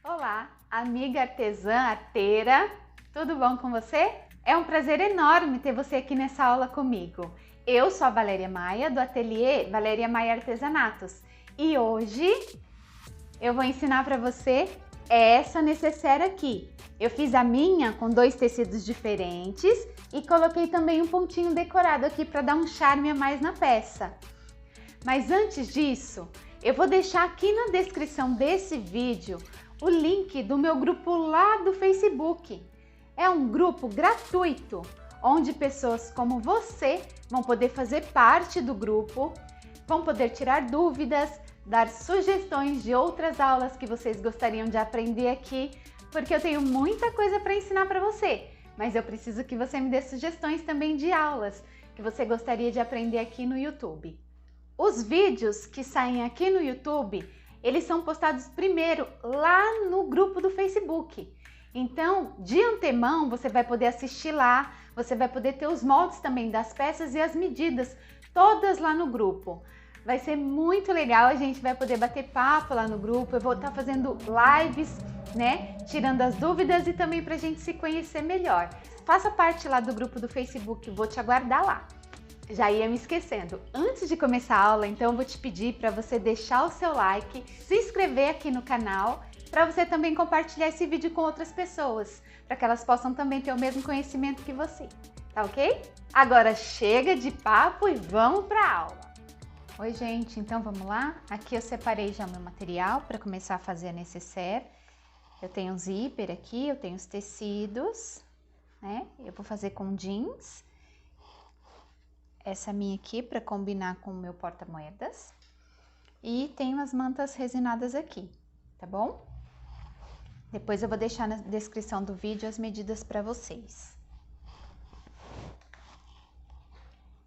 Olá, amiga artesã, arteira, tudo bom com você? É um prazer enorme ter você aqui nessa aula comigo. Eu sou a Valéria Maia, do ateliê Valéria Maia Artesanatos, e hoje eu vou ensinar para você essa necessaire aqui. Eu fiz a minha com 2 tecidos diferentes e coloquei também um pontinho decorado aqui para dar um charme a mais na peça. Mas antes disso, eu vou deixar aqui na descrição desse vídeo o link do meu grupo lá do Facebook. É um grupo gratuito, onde pessoas como você vão poder fazer parte do grupo, vão poder tirar dúvidas, dar sugestões de outras aulas que vocês gostariam de aprender aqui, porque eu tenho muita coisa para ensinar para você, mas eu preciso que você me dê sugestões também de aulas que você gostaria de aprender aqui no YouTube. Os vídeos que saem aqui no YouTube, eles são postados primeiro lá no grupo do Facebook. Então, de antemão, você vai poder assistir lá, você vai poder ter os moldes também das peças e as medidas, todas lá no grupo. Vai ser muito legal, a gente vai poder bater papo lá no grupo, eu vou estar fazendo lives, né, tirando as dúvidas e também para a gente se conhecer melhor. Faça parte lá do grupo do Facebook, vou te aguardar lá. Já ia me esquecendo, antes de começar a aula, então eu vou te pedir para você deixar o seu like, se inscrever aqui no canal, para você também compartilhar esse vídeo com outras pessoas, para que elas possam também ter o mesmo conhecimento que você, tá ok? Agora chega de papo e vamos para a aula! Oi gente, então vamos lá? Aqui eu separei já o meu material para começar a fazer a necessaire. Eu tenho um zíper aqui, eu tenho os tecidos, né? Eu vou fazer com jeans. Essa minha aqui para combinar com o meu porta-moedas. E tenho as mantas resinadas aqui, tá bom? Depois eu vou deixar na descrição do vídeo as medidas para vocês.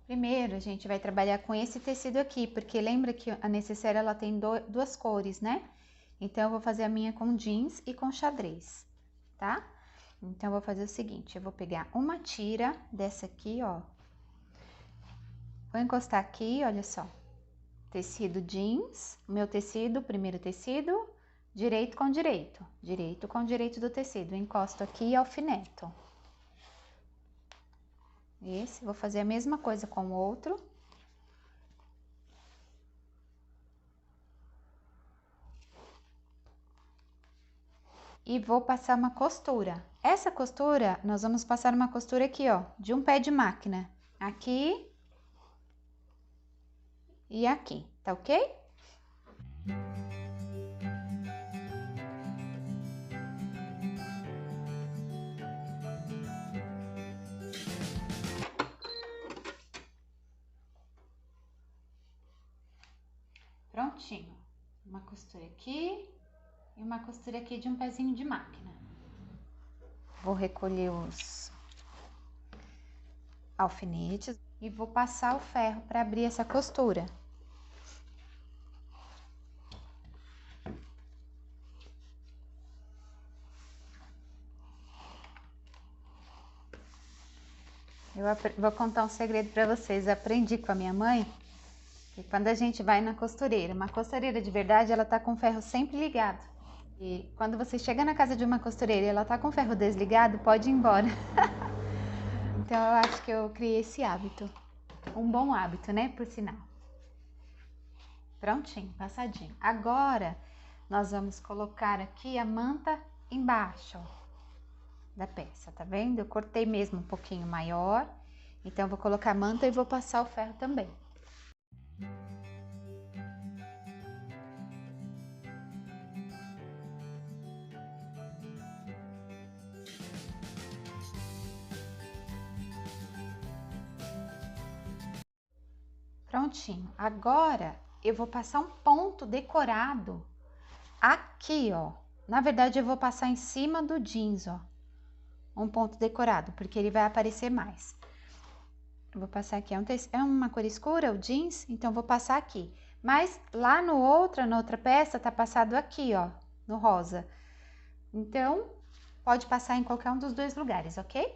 Primeiro, a gente vai trabalhar com esse tecido aqui, porque lembra que a necessaire ela tem duas cores, né? Então, eu vou fazer a minha com jeans e com xadrez, tá? Então, eu vou fazer o seguinte, eu vou pegar uma tira dessa aqui, ó. Vou encostar aqui, olha só, tecido jeans, meu tecido, primeiro tecido, direito com direito do tecido, encosto aqui e alfineto. Esse, vou fazer a mesma coisa com o outro. E vou passar uma costura. Essa costura, nós vamos passar uma costura aqui, ó, de um pé de máquina, aqui e aqui, tá ok? Prontinho. Uma costura aqui e uma costura aqui de um pezinho de máquina. Vou recolher os alfinetes e vou passar o ferro para abrir essa costura. Eu vou contar um segredo para vocês. Eu aprendi com a minha mãe que quando a gente vai na costureira, uma costureira de verdade, ela tá com o ferro sempre ligado. E quando você chega na casa de uma costureira e ela tá com o ferro desligado, pode ir embora. Então eu acho que eu criei esse hábito. Um bom hábito, né? Por sinal. Prontinho, passadinho. Agora nós vamos colocar aqui a manta embaixo, ó, da peça, tá vendo? Eu cortei mesmo um pouquinho maior, então eu vou colocar a manta e vou passar o ferro também. Prontinho. Agora eu vou passar um ponto decorado aqui, ó. Na verdade, eu vou passar em cima do jeans, ó. Um ponto decorado, porque ele vai aparecer mais. Eu vou passar aqui, é uma cor escura, o jeans, então vou passar aqui. Mas lá na outra peça, tá passado aqui, ó, no rosa. Então, pode passar em qualquer um dos dois lugares, ok?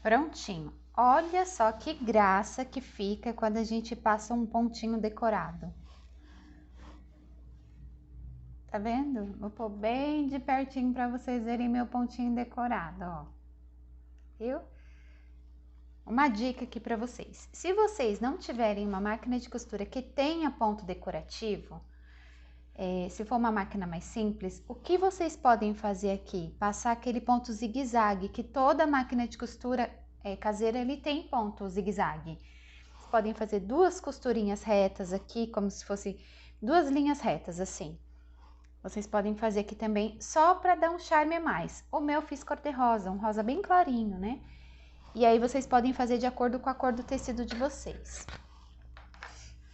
Prontinho. Olha só que graça que fica quando a gente passa um pontinho decorado. Tá vendo? Vou pôr bem de pertinho para vocês verem meu pontinho decorado, ó. Viu? Uma dica aqui para vocês. Se vocês não tiverem uma máquina de costura que tenha ponto decorativo, se for uma máquina mais simples, o que vocês podem fazer aqui? Passar aquele ponto zigue-zague, que toda máquina de costura caseira ele tem ponto zigue-zague. Vocês podem fazer duas costurinhas retas aqui, como se fosse duas linhas retas, assim. Vocês podem fazer aqui também, só para dar um charme a mais. O meu fiz cor-de-rosa, um rosa bem clarinho, né? E aí, vocês podem fazer de acordo com a cor do tecido de vocês.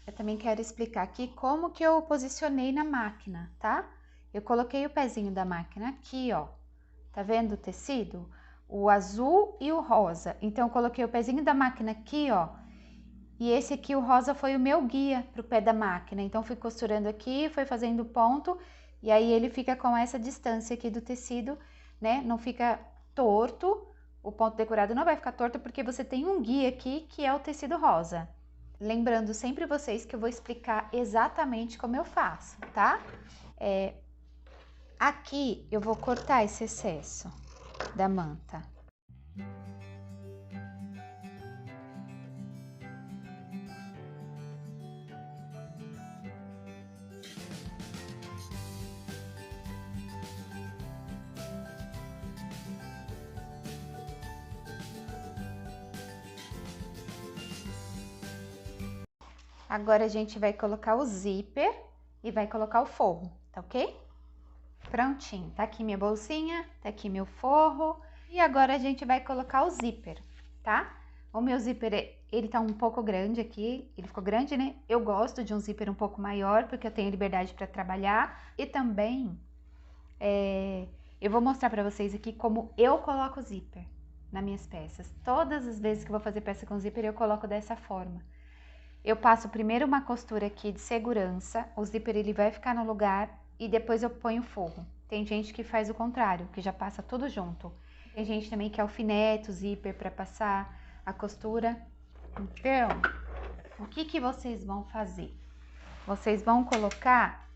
Eu também quero explicar aqui como que eu posicionei na máquina, tá? Eu coloquei o pezinho da máquina aqui, ó. Tá vendo o tecido? O azul e o rosa. Então, eu coloquei o pezinho da máquina aqui, ó. E esse aqui, o rosa, foi o meu guia pro pé da máquina. Então, fui costurando aqui, fui fazendo ponto. E aí, ele fica com essa distância aqui do tecido, né? Não fica torto. O ponto decorado não vai ficar torto porque você tem um guia aqui que é o tecido rosa. Lembrando sempre vocês que eu vou explicar exatamente como eu faço, tá? Aqui eu vou cortar esse excesso da manta. Agora, a gente vai colocar o zíper e vai colocar o forro, tá ok? Prontinho, tá aqui minha bolsinha, tá aqui meu forro. E agora, a gente vai colocar o zíper, tá? O meu zíper, ele tá um pouco grande aqui, ele ficou grande, né? Eu gosto de um zíper um pouco maior, porque eu tenho liberdade pra trabalhar. E também, eu vou mostrar pra vocês aqui como eu coloco o zíper nas minhas peças. Todas as vezes que eu vou fazer peça com zíper, eu coloco dessa forma. Eu passo primeiro uma costura aqui de segurança, o zíper ele vai ficar no lugar e depois eu ponho o forro. Tem gente que faz o contrário, que já passa tudo junto. Tem gente também que alfineta o zíper para passar a costura. Então, o que vocês vão fazer? Vocês vão colocar,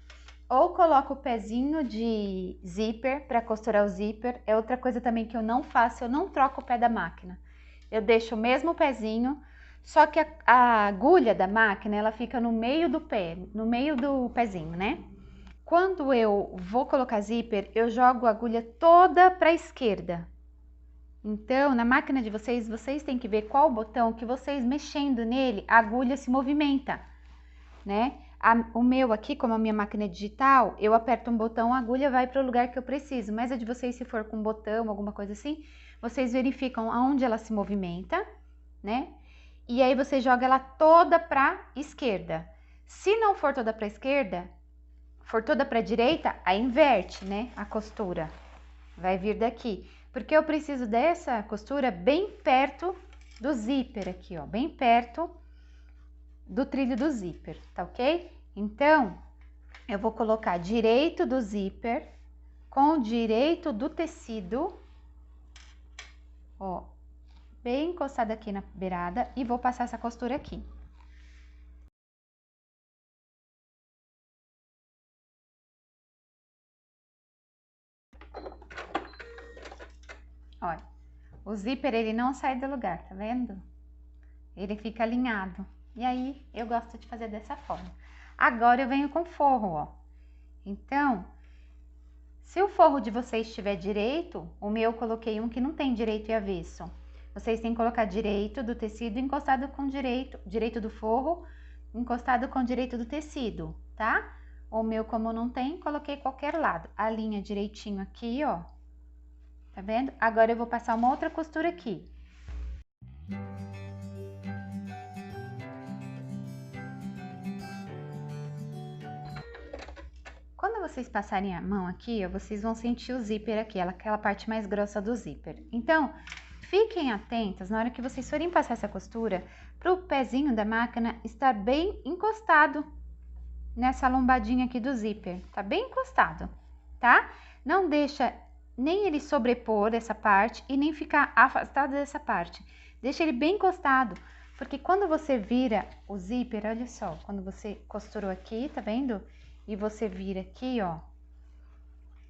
ou coloca o pezinho de zíper para costurar o zíper. É outra coisa também que eu não faço, eu não troco o pé da máquina. Eu deixo o mesmo pezinho. Só que a agulha da máquina, ela fica no meio do pé, no meio do pezinho, né? Quando eu vou colocar zíper, eu jogo a agulha toda para a esquerda. Então, na máquina de vocês, vocês têm que ver qual botão que vocês mexendo nele, a agulha se movimenta, né? O meu aqui, como a minha máquina é digital, eu aperto um botão, a agulha vai para o lugar que eu preciso. Mas a de vocês, se for com botão, alguma coisa assim, vocês verificam aonde ela se movimenta, né? E aí, você joga ela toda para esquerda. Se não for toda para esquerda, for toda para direita, aí inverte, né? A costura. Vai vir daqui. Porque eu preciso dessa costura bem perto do zíper aqui, ó. Bem perto do trilho do zíper, tá ok? Então, eu vou colocar direito do zíper com o direito do tecido, ó. Bem encostada aqui na beirada e vou passar essa costura aqui. Olha, o zíper ele não sai do lugar, tá vendo? Ele fica alinhado. E aí, eu gosto de fazer dessa forma. Agora, eu venho com forro, ó. Então, se o forro de vocês estiver direito, o meu eu coloquei um que não tem direito e avesso. Vocês têm que colocar direito do tecido encostado com direito do forro, encostado com direito do tecido, tá? O meu, como não tem, coloquei qualquer lado. A linha direitinho aqui, ó. Tá vendo? Agora, eu vou passar uma outra costura aqui. Quando vocês passarem a mão aqui, ó, vocês vão sentir o zíper aqui, aquela parte mais grossa do zíper. Então, fiquem atentas na hora que vocês forem passar essa costura, para o pezinho da máquina estar bem encostado nessa lombadinha aqui do zíper. Tá bem encostado, tá? Não deixa nem ele sobrepor essa parte e nem ficar afastado dessa parte. Deixa ele bem encostado, porque quando você vira o zíper, olha só, quando você costurou aqui, tá vendo? E você vira aqui, ó,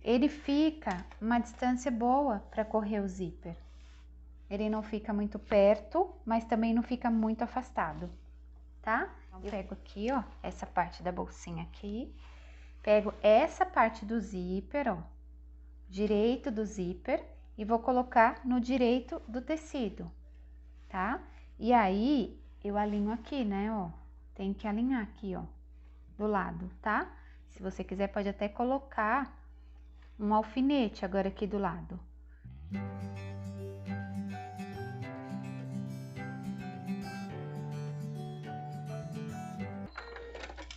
ele fica uma distância boa para correr o zíper. Ele não fica muito perto, mas também não fica muito afastado, tá? Eu pego aqui, ó, essa parte da bolsinha aqui, pego essa parte do zíper, ó, direito do zíper, e vou colocar no direito do tecido, tá? E aí, eu alinho aqui, né, ó, tem que alinhar aqui, ó, do lado, tá? Se você quiser, pode até colocar um alfinete agora aqui do lado.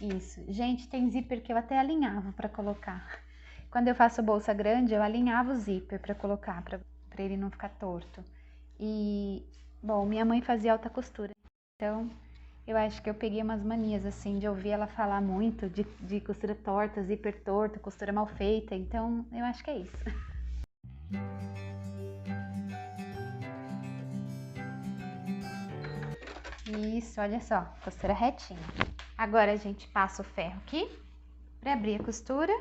Isso, gente, tem zíper que eu até alinhavo para colocar. Quando eu faço bolsa grande, eu alinhavo o zíper para colocar, para ele não ficar torto. E, bom, minha mãe fazia alta costura, então eu acho que eu peguei umas manias, assim, de ouvir ela falar muito de costura torta, zíper torto, costura mal feita, então eu acho que é isso. Isso, olha só, costura retinha. Agora a gente passa o ferro aqui para abrir a costura,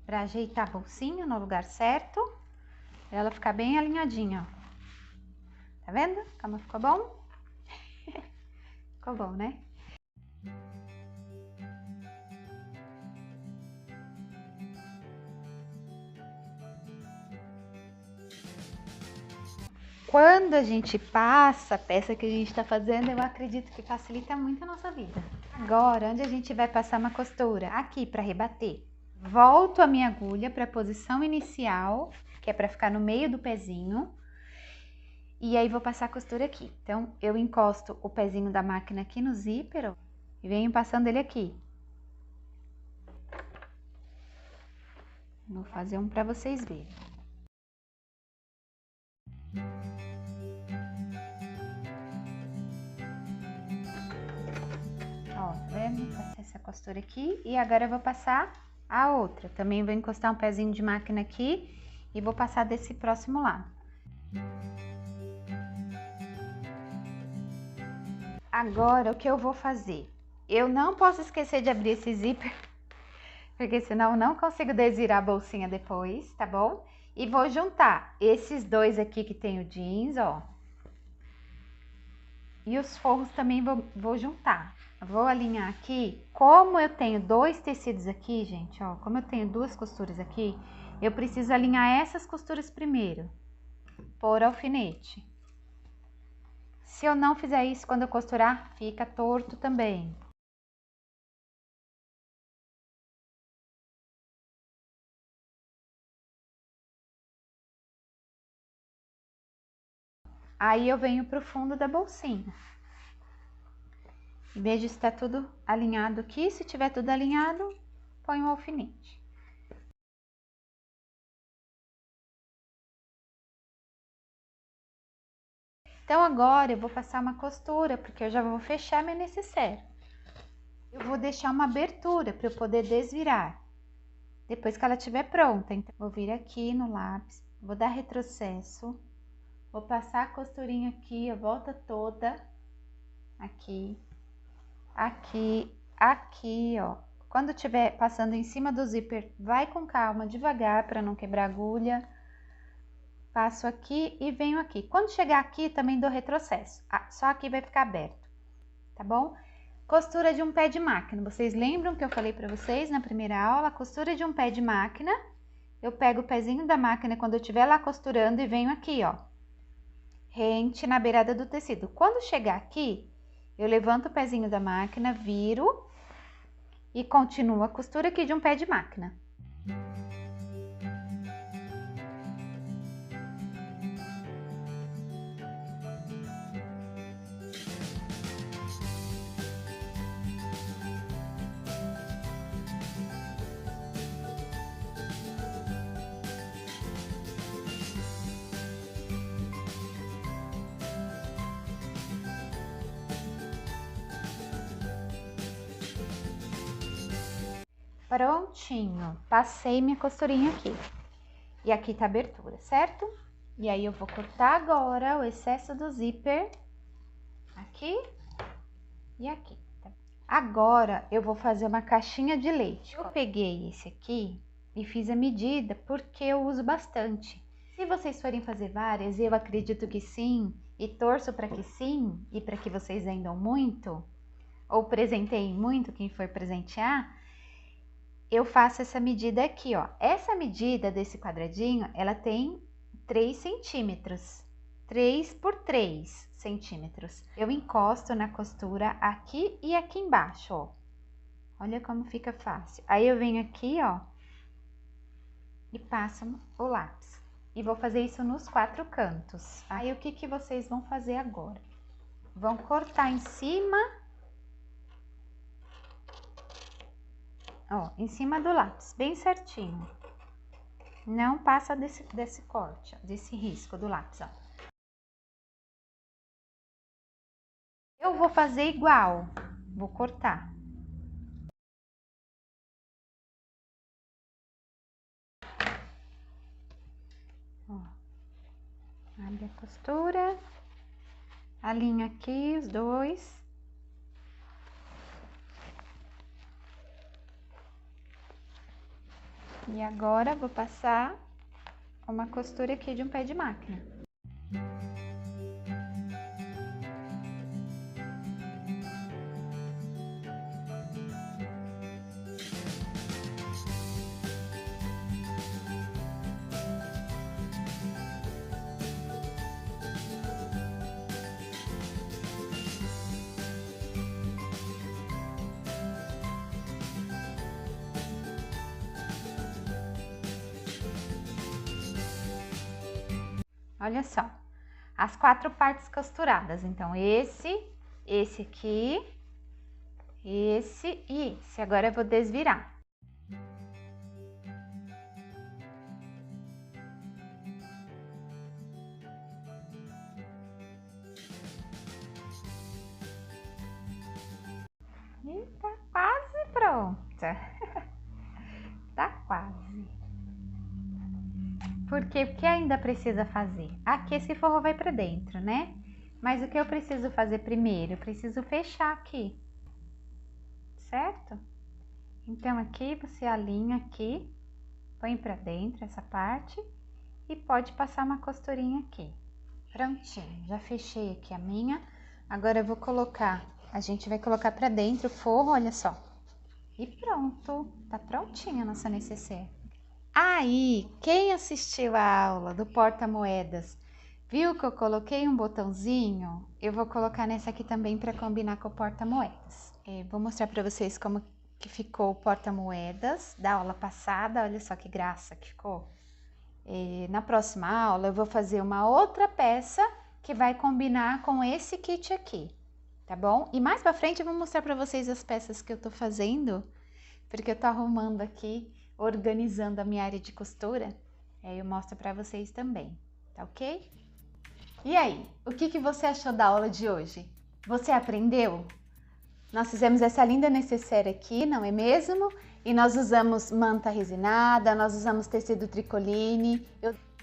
para ajeitar a bolsinha no lugar certo, pra ela ficar bem alinhadinha, ó. Tá vendo como ficou bom? Ficou bom, né? Quando a gente passa a peça que a gente tá fazendo, eu acredito que facilita muito a nossa vida. Agora, onde a gente vai passar uma costura? Aqui, para rebater. Volto a minha agulha para a posição inicial, que é para ficar no meio do pezinho. E aí, vou passar a costura aqui. Então, eu encosto o pezinho da máquina aqui no zíper, ó, e venho passando ele aqui. Vou fazer um para vocês verem. Ó, tá vendo? Passei essa costura aqui e agora eu vou passar a outra. Também vou encostar um pezinho de máquina aqui e vou passar desse próximo lado. Agora, o que eu vou fazer? Eu não posso esquecer de abrir esse zíper, porque senão eu não consigo desvirar a bolsinha depois, tá bom? E vou juntar esses dois aqui que tem o jeans, ó. E os forros também vou juntar. Vou alinhar aqui. Como eu tenho dois tecidos aqui, gente, ó, como eu tenho duas costuras aqui, eu preciso alinhar essas costuras primeiro, por alfinete. Se eu não fizer isso, quando eu costurar, fica torto também. Aí eu venho pro fundo da bolsinha. Vejo se tá tudo alinhado aqui. Se tiver tudo alinhado, põe um alfinete. Então, agora eu vou passar uma costura, porque eu já vou fechar minha necessaire. Eu vou deixar uma abertura para eu poder desvirar, depois que ela estiver pronta. Então, vou vir aqui no lápis, vou dar retrocesso, vou passar a costurinha aqui, a volta toda, aqui, aqui, aqui, ó. Quando estiver passando em cima do zíper, vai com calma, devagar, para não quebrar a agulha. Passo aqui e venho aqui. Quando chegar aqui, também dou retrocesso. Só aqui vai ficar aberto, tá bom? Costura de um pé de máquina. Vocês lembram que eu falei para vocês na primeira aula? Costura de um pé de máquina. Eu pego o pezinho da máquina quando eu estiver lá costurando e venho aqui, ó, rente na beirada do tecido. Quando chegar aqui, eu levanto o pezinho da máquina, viro e continuo a costura aqui de um pé de máquina. Prontinho, passei minha costurinha aqui. e aqui tá a abertura, certo? E aí eu vou cortar agora o excesso do zíper aqui e aqui. Agora eu vou fazer uma caixinha de leite. Eu peguei esse aqui e fiz a medida porque eu uso bastante. Se vocês forem fazer várias, eu acredito que sim, e torço para que sim, e para que vocês vendam muito, ou presenteiem muito quem for presentear, eu faço essa medida aqui, ó. Essa medida desse quadradinho, ela tem 3 centímetros. 3 por 3 centímetros. Eu encosto na costura aqui e aqui embaixo, ó. Olha como fica fácil. Aí eu venho aqui, ó, e passo o lápis. E vou fazer isso nos 4 cantos. Aí o que que vocês vão fazer agora? Vão cortar em cima, ó, em cima do lápis, bem certinho. Não passa desse corte, ó, desse risco do lápis, ó. Eu vou fazer igual, vou cortar. Ó, abre a costura, alinho aqui os dois. E agora vou passar uma costura aqui de um pé de máquina. Olha só, as 4 partes costuradas. Então, esse aqui, esse e esse. Agora eu vou desvirar. E tá quase pronta. Tá quase. Por quê? Porque ainda precisa fazer. Aqui esse forro vai pra dentro, né? Mas o que eu preciso fazer primeiro? Eu preciso fechar aqui, certo? Então, aqui você alinha aqui, põe pra dentro essa parte e pode passar uma costurinha aqui. Prontinho, já fechei aqui a minha. Agora eu vou colocar, a gente vai colocar pra dentro o forro, olha só. E pronto, tá prontinha a nossa necessaire. Aí, quem assistiu a aula do porta-moedas, viu que eu coloquei um botãozinho? Eu vou colocar nessa aqui também para combinar com o porta-moedas. Vou mostrar para vocês como que ficou o porta-moedas da aula passada. Olha só que graça que ficou. Na próxima aula eu vou fazer uma outra peça que vai combinar com esse kit aqui, tá bom? E mais para frente eu vou mostrar para vocês as peças que eu tô fazendo, porque eu tô arrumando aqui, organizando a minha área de costura, eu mostro para vocês também, tá ok? E aí, o que você achou da aula de hoje? Você aprendeu? Nós fizemos essa linda necessaire aqui, não é mesmo? E nós usamos manta resinada, nós usamos tecido tricoline.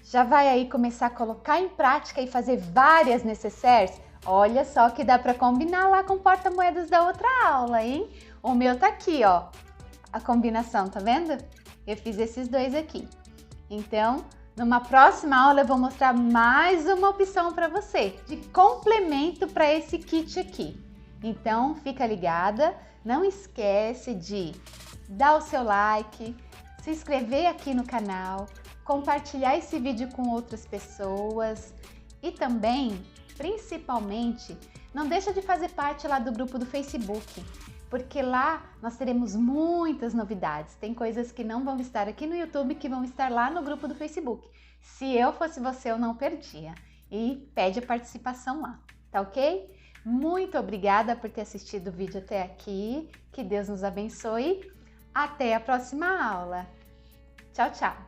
Já vai aí começar a colocar em prática e fazer várias necessaires? Olha só que dá para combinar lá com o porta-moedas da outra aula, hein? O meu tá aqui, ó, a combinação, tá vendo? Eu fiz esses dois aqui. Então, numa próxima aula eu vou mostrar mais uma opção para você, de complemento para esse kit aqui. Então, fica ligada, não esquece de dar o seu like, se inscrever aqui no canal, compartilhar esse vídeo com outras pessoas e também, principalmente, não deixa de fazer parte lá do grupo do Facebook. Porque lá nós teremos muitas novidades. Tem coisas que não vão estar aqui no YouTube, que vão estar lá no grupo do Facebook. Se eu fosse você, eu não perdia. E pede a participação lá, tá ok? Muito obrigada por ter assistido o vídeo até aqui. Que Deus nos abençoe. Até a próxima aula. Tchau, tchau.